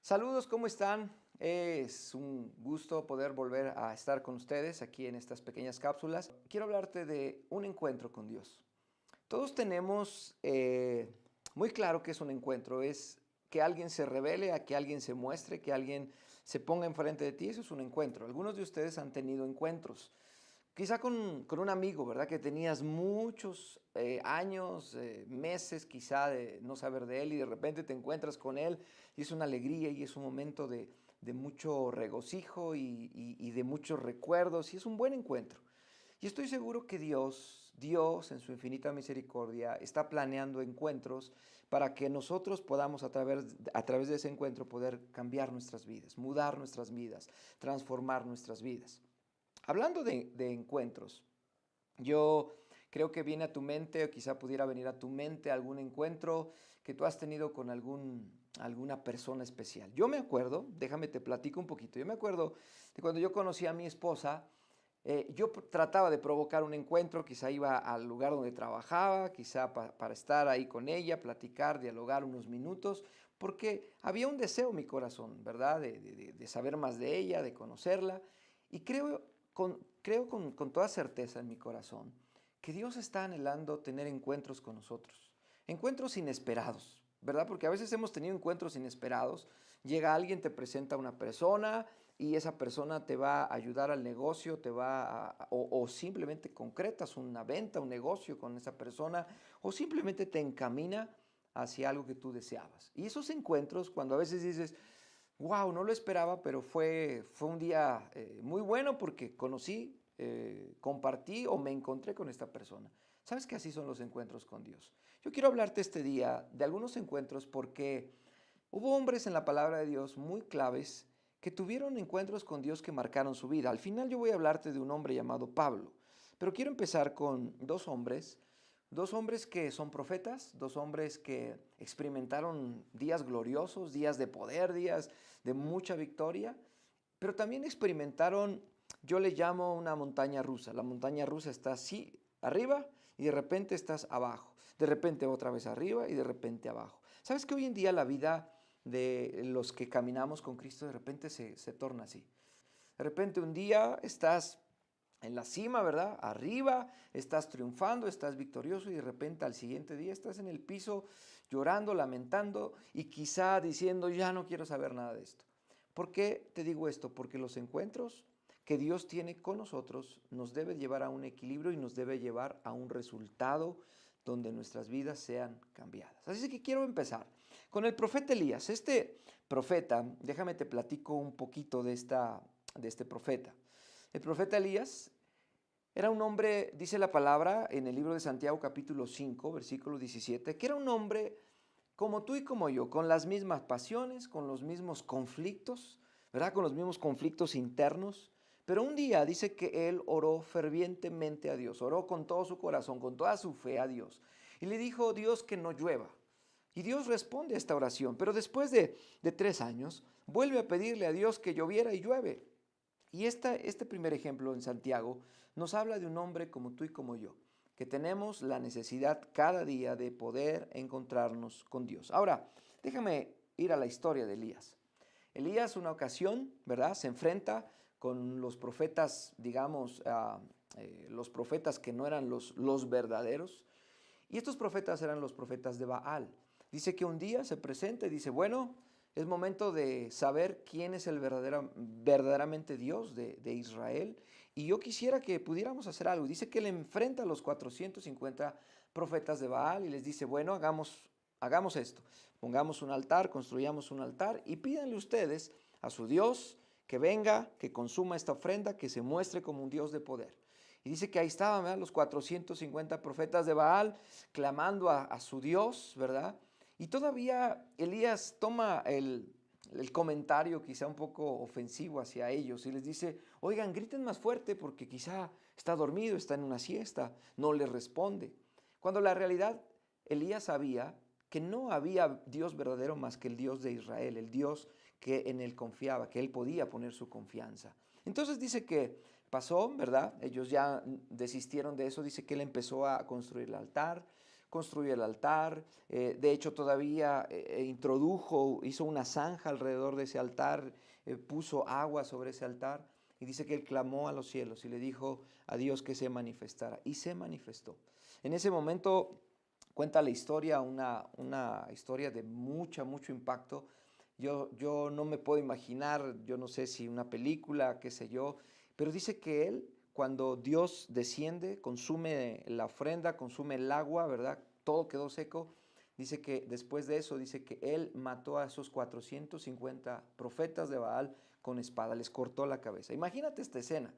Saludos, ¿cómo están? Es un gusto poder volver a estar con ustedes aquí en estas pequeñas cápsulas. Quiero hablarte de un encuentro con Dios. Todos tenemos muy claro que es un encuentro, es que alguien se revele, a que alguien se muestre, que alguien se ponga enfrente de ti, eso es un encuentro. Algunos de ustedes han tenido encuentros, quizá con un amigo, ¿verdad? Que tenías muchos años, meses quizá de no saber de él y de repente te encuentras con él y es una alegría y es un momento de mucho regocijo y de muchos recuerdos y es un buen encuentro. Y estoy seguro que Dios en su infinita misericordia está planeando encuentros para que nosotros podamos a través de ese encuentro poder cambiar nuestras vidas, mudar nuestras vidas, transformar nuestras vidas. Hablando de encuentros, yo creo que viene a tu mente o quizá pudiera venir a tu mente algún encuentro que tú has tenido con alguna persona especial. Yo me acuerdo, déjame te platico un poquito, yo me acuerdo de cuando yo conocí a mi esposa. Yo trataba de provocar un encuentro, quizá iba al lugar donde trabajaba, quizá para estar ahí con ella, platicar, dialogar unos minutos, porque había un deseo en mi corazón, ¿verdad? De saber más de ella, de conocerla. Y creo con toda certeza en mi corazón que Dios está anhelando tener encuentros con nosotros, encuentros inesperados, ¿verdad? Porque a veces hemos tenido encuentros inesperados. Llega alguien, te presenta a una persona y esa persona te va a ayudar al negocio, o simplemente concretas una venta, un negocio con esa persona, o simplemente te encamina hacia algo que tú deseabas. Y esos encuentros, cuando a veces dices, wow, no lo esperaba, pero fue un día muy bueno porque conocí, compartí o me encontré con esta persona. ¿Sabes que así son los encuentros con Dios? Yo quiero hablarte este día de algunos encuentros porque hubo hombres en la palabra de Dios muy claves que tuvieron encuentros con Dios que marcaron su vida. Al final yo voy a hablarte de un hombre llamado Pablo, pero quiero empezar con dos hombres que son profetas, dos hombres que experimentaron días gloriosos, días de poder, días de mucha victoria, pero también experimentaron, yo le llamo una montaña rusa. La montaña rusa está así arriba y de repente estás abajo, de repente otra vez arriba y de repente abajo. ¿Sabes que hoy en día la vida de los que caminamos con Cristo de repente se torna así? De repente un día estás en la cima, ¿verdad? Arriba, estás triunfando, estás victorioso y de repente al siguiente día estás en el piso llorando, lamentando y quizá diciendo, ya no quiero saber nada de esto. ¿Por qué te digo esto? Porque los encuentros que Dios tiene con nosotros nos debe llevar a un equilibrio y nos debe llevar a un resultado donde nuestras vidas sean cambiadas. Así que quiero empezar con el profeta Elías. Este profeta, déjame te platico un poquito de este profeta. El profeta Elías era un hombre, dice la palabra en el libro de Santiago capítulo 5, versículo 17, que era un hombre como tú y como yo, con las mismas pasiones, con los mismos conflictos, ¿verdad? Con los mismos conflictos internos. Pero un día dice que él oró fervientemente a Dios, oró con todo su corazón, con toda su fe a Dios. Y le dijo, Dios, que no llueva. Y Dios responde a esta oración, pero después de 3 años, vuelve a pedirle a Dios que lloviera y llueve. Y este primer ejemplo en Santiago nos habla de un hombre como tú y como yo, que tenemos la necesidad cada día de poder encontrarnos con Dios. Ahora, déjame ir a la historia de Elías. Elías una ocasión, ¿verdad? Se enfrenta con los profetas, digamos, los profetas que no eran los verdaderos. Y estos profetas eran los profetas de Baal. Dice que un día se presenta y dice, bueno, es momento de saber quién es el verdaderamente Dios de Israel. Y yo quisiera que pudiéramos hacer algo. Dice que él enfrenta a los 450 profetas de Baal y les dice, bueno, hagamos esto. Pongamos un altar, construyamos un altar y pídanle ustedes a su Dios que venga, que consuma esta ofrenda, que se muestre como un Dios de poder. Y dice que ahí estaban, ¿verdad?, los 450 profetas de Baal clamando a su Dios, ¿verdad? Y todavía Elías toma el comentario quizá un poco ofensivo hacia ellos y les dice, oigan, griten más fuerte porque quizá está dormido, está en una siesta, no les responde. Cuando la realidad, Elías sabía que no había Dios verdadero más que el Dios de Israel, el Dios que en él confiaba, que él podía poner su confianza. Entonces dice que pasó, ¿verdad? Ellos ya desistieron de eso, dice que él empezó a construir el altar, construyó el altar, de hecho todavía hizo una zanja alrededor de ese altar, puso agua sobre ese altar y dice que él clamó a los cielos y le dijo a Dios que se manifestara y se manifestó. En ese momento cuenta la historia, una historia de mucho impacto. Yo no me puedo imaginar, yo no sé si una película, qué sé yo, pero dice que él, cuando Dios desciende, consume la ofrenda, consume el agua, ¿verdad? Todo quedó seco. Dice que después de eso, dice que él mató a esos 450 profetas de Baal con espada, les cortó la cabeza. Imagínate esta escena,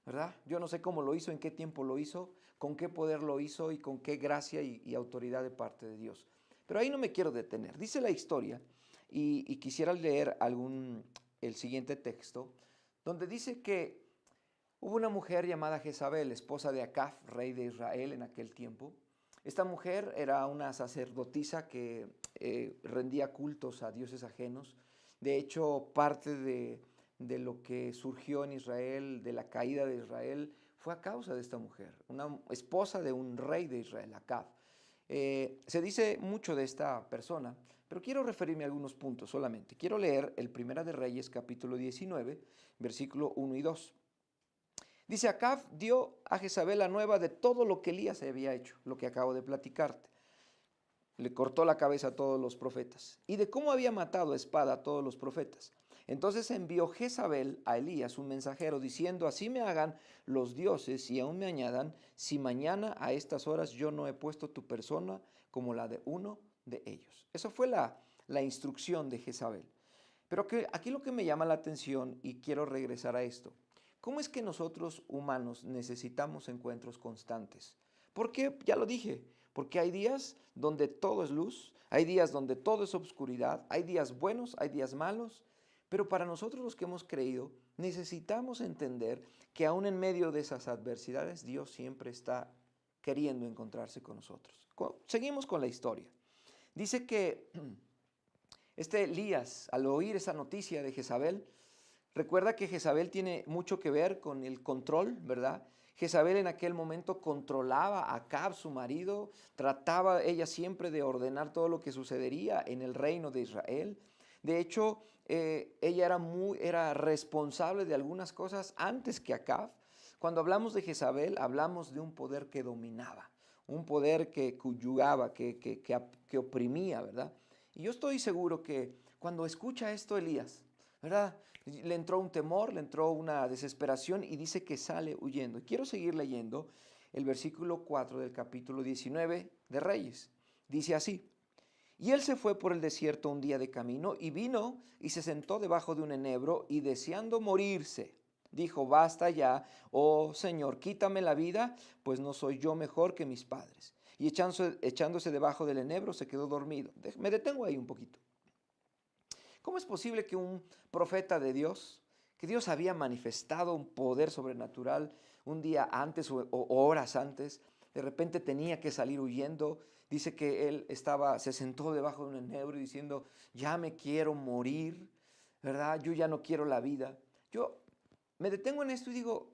¿verdad? Yo no sé cómo lo hizo, en qué tiempo lo hizo, con qué poder lo hizo y con qué gracia y autoridad de parte de Dios. Pero ahí no me quiero detener. Dice la historia y quisiera leer el siguiente texto, donde dice que hubo una mujer llamada Jezabel, esposa de Acab, rey de Israel en aquel tiempo. Esta mujer era una sacerdotisa que rendía cultos a dioses ajenos. De hecho, parte de lo que surgió en Israel, de la caída de Israel, fue a causa de esta mujer, una esposa de un rey de Israel, Acab. Se dice mucho de esta persona, pero quiero referirme a algunos puntos solamente. Quiero leer el Primera de Reyes, capítulo 19, versículo 1 y 2. Dice, Acab dio a Jezabel la nueva de todo lo que Elías había hecho, lo que acabo de platicarte. Le cortó la cabeza a todos los profetas y de cómo había matado a espada a todos los profetas. Entonces envió Jezabel a Elías un mensajero diciendo, así me hagan los dioses y aún me añadan, si mañana a estas horas yo no he puesto tu persona como la de uno de ellos. Eso fue la instrucción de Jezabel. Pero aquí lo que me llama la atención y quiero regresar a esto. ¿Cómo es que nosotros humanos necesitamos encuentros constantes? Porque, ya lo dije, porque hay días donde todo es luz, hay días donde todo es obscuridad, hay días buenos, hay días malos, pero para nosotros los que hemos creído, necesitamos entender que aún en medio de esas adversidades, Dios siempre está queriendo encontrarse con nosotros. Seguimos con la historia. Dice que este Elías, al oír esa noticia de Jezabel, recuerda que Jezabel tiene mucho que ver con el control, ¿verdad? Jezabel en aquel momento controlaba a Acab, su marido, trataba ella siempre de ordenar todo lo que sucedería en el reino de Israel. De hecho, ella era responsable de algunas cosas antes que Acab. Cuando hablamos de Jezabel, hablamos de un poder que dominaba, un poder que conyugaba, que oprimía, ¿verdad? Y yo estoy seguro que cuando escucha esto Elías, ¿verdad? Le entró un temor, le entró una desesperación y dice que sale huyendo. Y quiero seguir leyendo el versículo 4 del capítulo 19 de Reyes. Dice así, y él se fue por el desierto un día de camino y vino y se sentó debajo de un enebro y deseando morirse, dijo, basta ya, oh Señor, quítame la vida, pues no soy yo mejor que mis padres. Y echándose debajo del enebro se quedó dormido. Me detengo ahí un poquito. ¿Cómo es posible que un profeta de Dios, que Dios había manifestado un poder sobrenatural un día antes o horas antes, de repente tenía que salir huyendo? Dice que él se sentó debajo de un enebro diciendo, ya me quiero morir, ¿verdad? Yo ya no quiero la vida. Yo me detengo en esto y digo,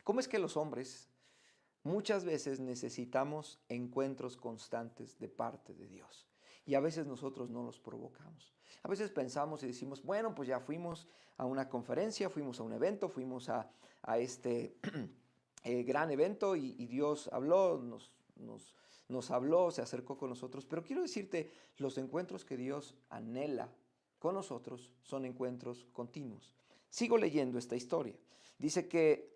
¿cómo es que los hombres muchas veces necesitamos encuentros constantes de parte de Dios? Y a veces nosotros no los provocamos. A veces pensamos y decimos, bueno, pues ya fuimos a una conferencia, fuimos a un evento, fuimos a este gran evento y Dios habló, nos habló, se acercó con nosotros. Pero quiero decirte, los encuentros que Dios anhela con nosotros son encuentros continuos. Sigo leyendo esta historia. Dice que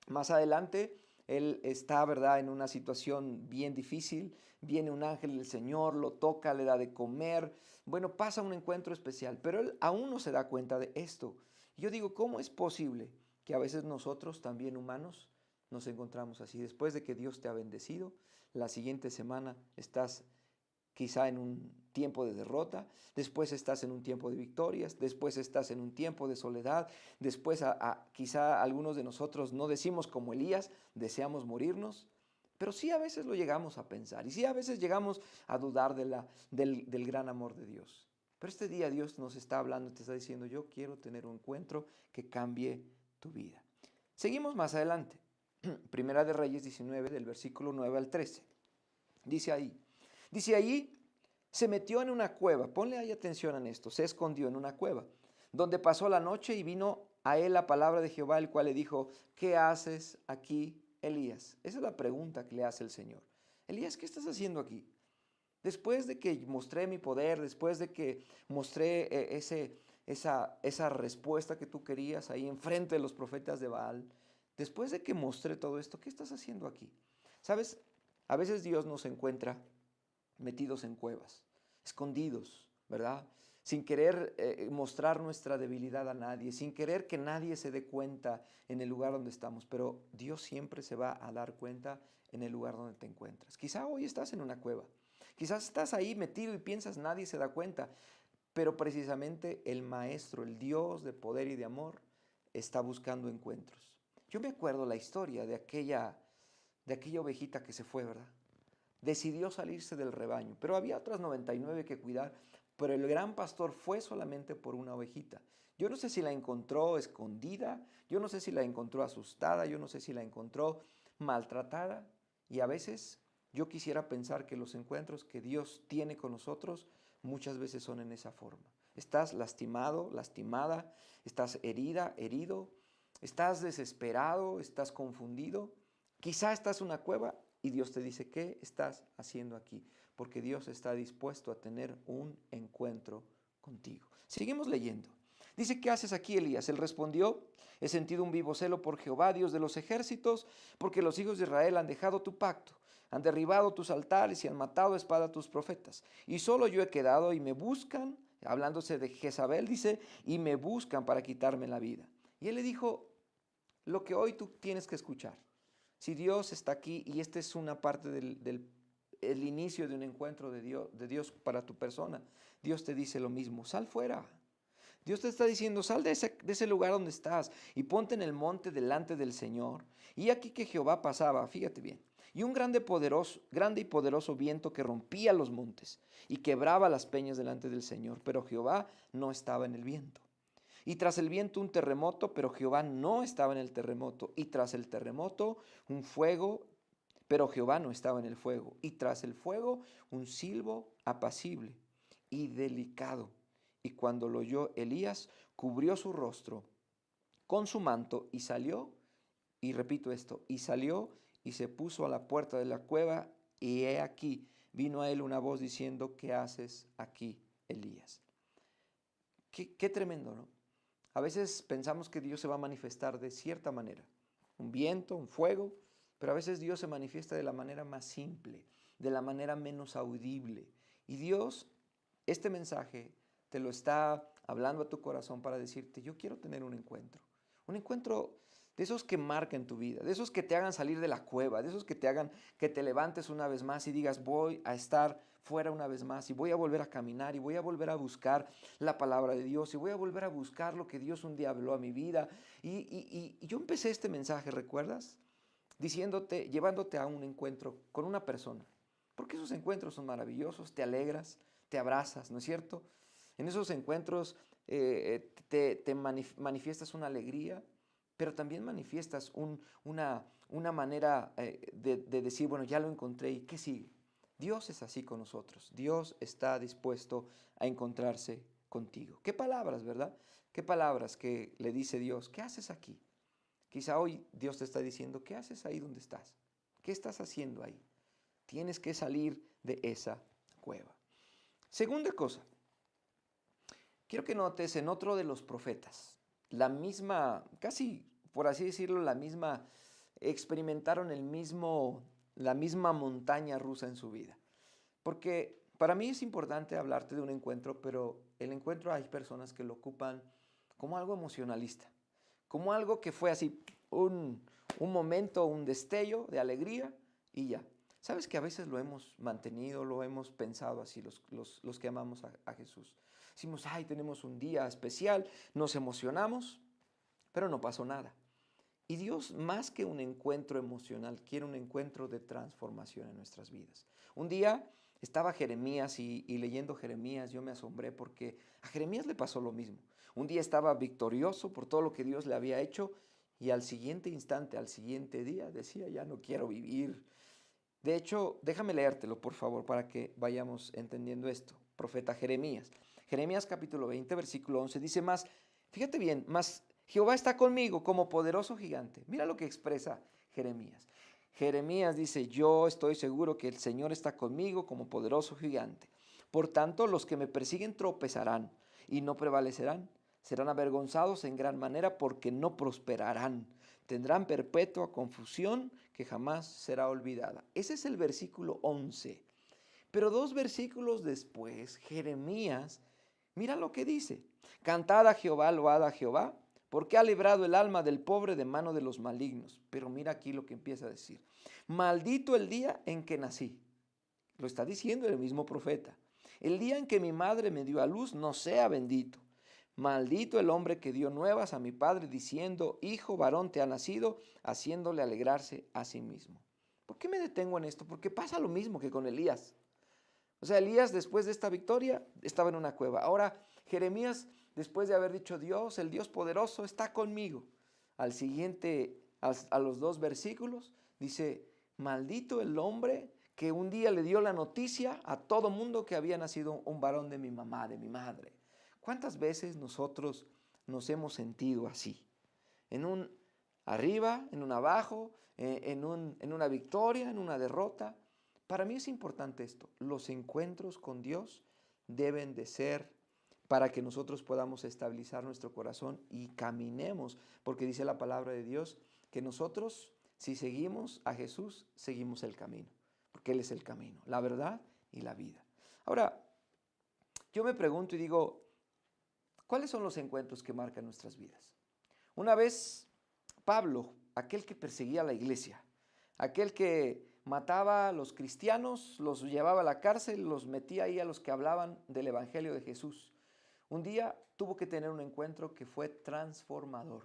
más adelante él está, ¿verdad?, en una situación bien difícil. Viene un ángel del Señor, lo toca, le da de comer. Bueno, pasa un encuentro especial, pero él aún no se da cuenta de esto. Yo digo, ¿cómo es posible que a veces nosotros, también humanos, nos encontramos así? Después de que Dios te ha bendecido, la siguiente semana estás quizá en un tiempo de derrota, después estás en un tiempo de victorias, después estás en un tiempo de soledad, después quizá algunos de nosotros no decimos como Elías, deseamos morirnos, pero sí a veces lo llegamos a pensar y sí a veces llegamos a dudar del gran amor de Dios. Pero este día Dios nos está hablando, te está diciendo, yo quiero tener un encuentro que cambie tu vida. Seguimos más adelante, Primera de Reyes 19, del versículo 9 al 13. Dice ahí. Dice ahí, se metió en una cueva. Ponle ahí atención en esto. Se escondió en una cueva, donde pasó la noche y vino a él la palabra de Jehová, el cual le dijo, ¿qué haces aquí, Elías? Esa es la pregunta que le hace el Señor. Elías, ¿qué estás haciendo aquí? Después de que mostré mi poder, después de que mostré esa respuesta que tú querías ahí enfrente de los profetas de Baal, después de que mostré todo esto, ¿qué estás haciendo aquí? ¿Sabes? A veces Dios nos encuentra metidos en cuevas, escondidos, ¿verdad? Sin querer mostrar nuestra debilidad a nadie, sin querer que nadie se dé cuenta en el lugar donde estamos, pero Dios siempre se va a dar cuenta en el lugar donde te encuentras. Quizá hoy estás en una cueva, quizás estás ahí metido y piensas nadie se da cuenta, pero precisamente el Maestro, el Dios de poder y de amor, está buscando encuentros. Yo me acuerdo la historia de aquella ovejita que se fue, ¿verdad? Decidió salirse del rebaño, pero había otras 99 que cuidar, pero el gran pastor fue solamente por una ovejita. Yo no sé si la encontró escondida, yo no sé si la encontró asustada, yo no sé si la encontró maltratada, y a veces yo quisiera pensar que los encuentros que Dios tiene con nosotros muchas veces son en esa forma. Estás lastimado, lastimada, estás herida, herido, estás desesperado, estás confundido, quizá estás en una cueva y Dios te dice, ¿qué estás haciendo aquí? Porque Dios está dispuesto a tener un encuentro contigo. Seguimos leyendo. Dice, ¿qué haces aquí, Elías? Él respondió, he sentido un vivo celo por Jehová, Dios de los ejércitos, porque los hijos de Israel han dejado tu pacto, han derribado tus altares y han matado a espada a tus profetas. Y solo yo he quedado y me buscan, hablándose de Jezabel, dice, y me buscan para quitarme la vida. Y él le dijo, lo que hoy tú tienes que escuchar. Si Dios está aquí y esta es una parte el inicio de un encuentro de Dios para tu persona, Dios te dice lo mismo, sal fuera. Dios te está diciendo, sal de ese lugar donde estás y ponte en el monte delante del Señor. Y aquí que Jehová pasaba, fíjate bien, y un grande y poderoso viento que rompía los montes y quebraba las peñas delante del Señor, pero Jehová no estaba en el viento. Y tras el viento un terremoto, pero Jehová no estaba en el terremoto. Y tras el terremoto un fuego, pero Jehová no estaba en el fuego. Y tras el fuego un silbo apacible y delicado. Y cuando lo oyó Elías, cubrió su rostro con su manto y salió, y repito esto, y salió y se puso a la puerta de la cueva, y he aquí, vino a él una voz diciendo, ¿qué haces aquí, Elías? Qué tremendo, ¿no? A veces pensamos que Dios se va a manifestar de cierta manera, un viento, un fuego, pero a veces Dios se manifiesta de la manera más simple, de la manera menos audible. Y Dios, este mensaje te lo está hablando a tu corazón para decirte, yo quiero tener un encuentro de esos que marquen tu vida, de esos que te hagan salir de la cueva, de esos que te hagan que te levantes una vez más y digas, voy a estar fuera una vez más y voy a volver a caminar y voy a volver a buscar la palabra de Dios y voy a volver a buscar lo que Dios un día habló a mi vida. Y yo empecé este mensaje, ¿recuerdas? Diciéndote, llevándote a un encuentro con una persona, porque esos encuentros son maravillosos, te alegras, te abrazas, ¿no es cierto? En esos encuentros te manifiestas una alegría, pero también manifiestas una manera de decir, bueno, ya lo encontré y ¿qué sigue? Dios es así con nosotros. Dios está dispuesto a encontrarse contigo. ¿Qué palabras, verdad? ¿Qué palabras que le dice Dios? ¿Qué haces aquí? Quizá hoy Dios te está diciendo, ¿qué haces ahí donde estás? ¿Qué estás haciendo ahí? Tienes que salir de esa cueva. Segunda cosa, quiero que notes en otro de los profetas, la misma, casi por así decirlo, experimentaron la misma montaña rusa en su vida. Porque para mí es importante hablarte de un encuentro, pero el encuentro hay personas que lo ocupan como algo emocionalista, como algo que fue así, un momento, un destello de alegría y ya. Sabes que a veces lo hemos mantenido, lo hemos pensado así los que amamos a Jesús. Decimos, ay, tenemos un día especial, nos emocionamos, pero no pasó nada. Y Dios, más que un encuentro emocional, quiere un encuentro de transformación en nuestras vidas. Un día estaba Jeremías y leyendo Jeremías yo me asombré porque a Jeremías le pasó lo mismo. Un día estaba victorioso por todo lo que Dios le había hecho y al siguiente instante, al siguiente día decía, ya no quiero vivir. De hecho, déjame leértelo, por favor, para que vayamos entendiendo esto. Profeta Jeremías. Jeremías capítulo 20, versículo 11, dice más, fíjate bien, más Jehová está conmigo como poderoso gigante. Mira lo que expresa Jeremías. Jeremías dice, yo estoy seguro que el Señor está conmigo como poderoso gigante. Por tanto, los que me persiguen tropezarán y no prevalecerán. Serán avergonzados en gran manera porque no prosperarán. Tendrán perpetua confusión que jamás será olvidada. Ese es el versículo 11. Pero 2 versículos después, Jeremías, mira lo que dice. Cantad a Jehová, load a Jehová, porque ha librado el alma del pobre de mano de los malignos. Pero mira aquí lo que empieza a decir. Maldito el día en que nací. Lo está diciendo el mismo profeta. El día en que mi madre me dio a luz no sea bendito. Maldito el hombre que dio nuevas a mi padre diciendo, hijo varón te ha nacido, haciéndole alegrarse a sí mismo. ¿Por qué me detengo en esto? Porque pasa lo mismo que con Elías. O sea, Elías después de esta victoria estaba en una cueva. Ahora Jeremías, después de haber dicho Dios, el Dios poderoso está conmigo. Al siguiente, a los 2 versículos, dice, maldito el hombre que un día le dio la noticia a todo mundo que había nacido un varón de mi mamá, de mi madre. ¿Cuántas veces nosotros nos hemos sentido así? En un arriba, en un abajo, en una victoria, en una derrota. Para mí es importante esto. Los encuentros con Dios deben de ser para que nosotros podamos estabilizar nuestro corazón y caminemos, porque dice la palabra de Dios que nosotros, si seguimos a Jesús, seguimos el camino, porque Él es el camino, la verdad y la vida. Ahora, yo me pregunto y digo, ¿cuáles son los encuentros que marcan nuestras vidas? Una vez Pablo, aquel que perseguía a la iglesia, aquel que mataba a los cristianos, los llevaba a la cárcel, los metía ahí a los que hablaban del evangelio de Jesús. Un día tuvo que tener un encuentro que fue transformador.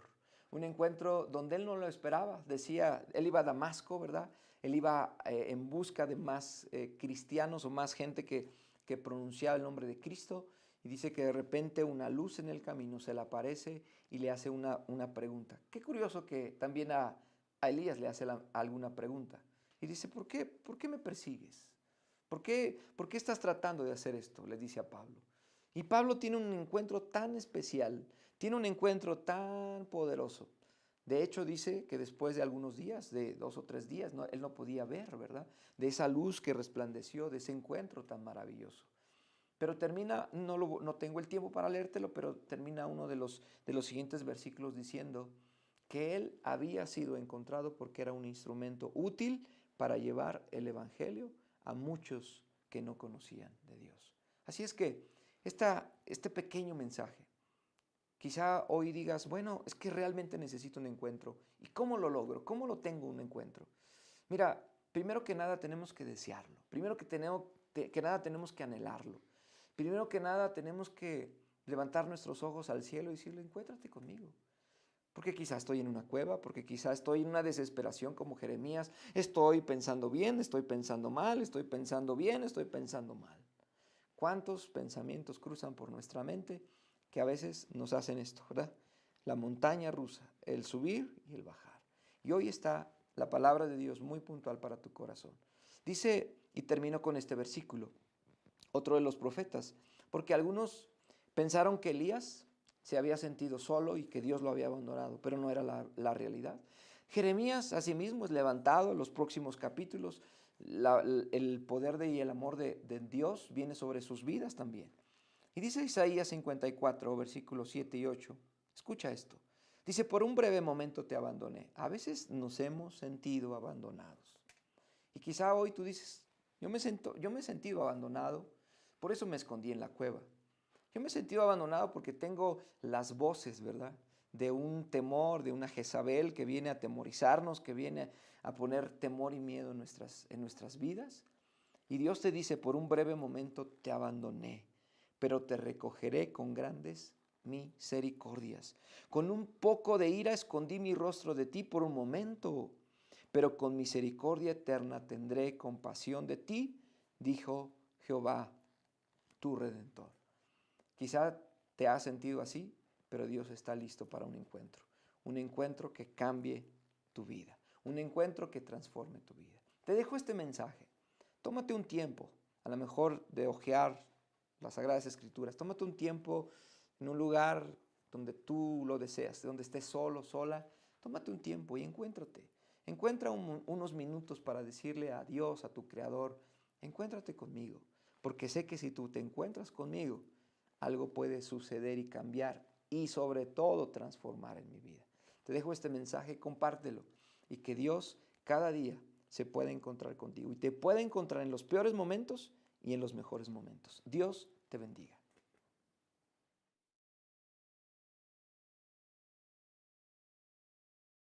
Un encuentro donde él no lo esperaba. Decía, él iba a Damasco, ¿verdad? Él iba en busca de más cristianos o más gente que pronunciaba el nombre de Cristo. Y dice que de repente una luz en el camino se le aparece y le hace una pregunta. Qué curioso que también a Elías le hace alguna pregunta. Y dice, ¿por qué me persigues? ¿Por qué estás tratando de hacer esto? Le dice a Pablo. Y Pablo tiene un encuentro tan especial, tiene un encuentro tan poderoso. De hecho, dice que después de algunos días, de 2 o 3 días, él no podía ver, ¿verdad? De esa luz que resplandeció, de ese encuentro tan maravilloso. Pero termina, no tengo el tiempo para leértelo, pero termina uno de los siguientes versículos diciendo que él había sido encontrado porque era un instrumento útil para llevar el evangelio a muchos que no conocían de Dios. Así es que este pequeño mensaje, quizá hoy digas, bueno, es que realmente necesito un encuentro. ¿Y cómo lo logro? ¿Cómo lo tengo un encuentro? Mira, primero que nada tenemos que desearlo. Primero que nada tenemos que anhelarlo. Primero que nada tenemos que levantar nuestros ojos al cielo y decirle, encuéntrate conmigo. Porque quizá estoy en una cueva, porque quizá estoy en una desesperación como Jeremías. Estoy pensando bien, estoy pensando mal, estoy pensando bien, estoy pensando mal. ¿Cuántos pensamientos cruzan por nuestra mente que a veces nos hacen esto, ¿verdad? La montaña rusa, el subir y el bajar. Y hoy está la palabra de Dios muy puntual para tu corazón. Dice, y termino con este versículo, otro de los profetas, porque algunos pensaron que Elías se había sentido solo y que Dios lo había abandonado, pero no era la realidad. Jeremías asimismo es levantado en los próximos capítulos, el poder y el amor de Dios viene sobre sus vidas también. Y dice Isaías 54, versículos 7 y 8, escucha esto, dice, por un breve momento te abandoné. A veces nos hemos sentido abandonados. Y quizá hoy tú dices, yo me he sentido abandonado, por eso me escondí en la cueva. Yo me he sentido abandonado porque tengo las voces, ¿verdad? De un temor, de una Jezabel que viene a atemorizarnos, que viene a poner temor y miedo en nuestras vidas. Y Dios te dice, por un breve momento te abandoné, pero te recogeré con grandes misericordias. Con un poco de ira escondí mi rostro de ti por un momento, pero con misericordia eterna tendré compasión de ti, dijo Jehová, tu Redentor. Quizá te has sentido así, pero Dios está listo para un encuentro que cambie tu vida, un encuentro que transforme tu vida. Te dejo este mensaje. Tómate un tiempo, a lo mejor de hojear las Sagradas Escrituras. Tómate un tiempo en un lugar donde tú lo deseas, donde estés solo, sola. Tómate un tiempo y encuéntrate. Encuentra unos minutos para decirle a Dios, a tu Creador, encuéntrate conmigo, porque sé que si tú te encuentras conmigo, algo puede suceder y cambiar y sobre todo transformar en mi vida. Te dejo este mensaje, compártelo y que Dios cada día se pueda encontrar contigo y te pueda encontrar en los peores momentos y en los mejores momentos. Dios te bendiga.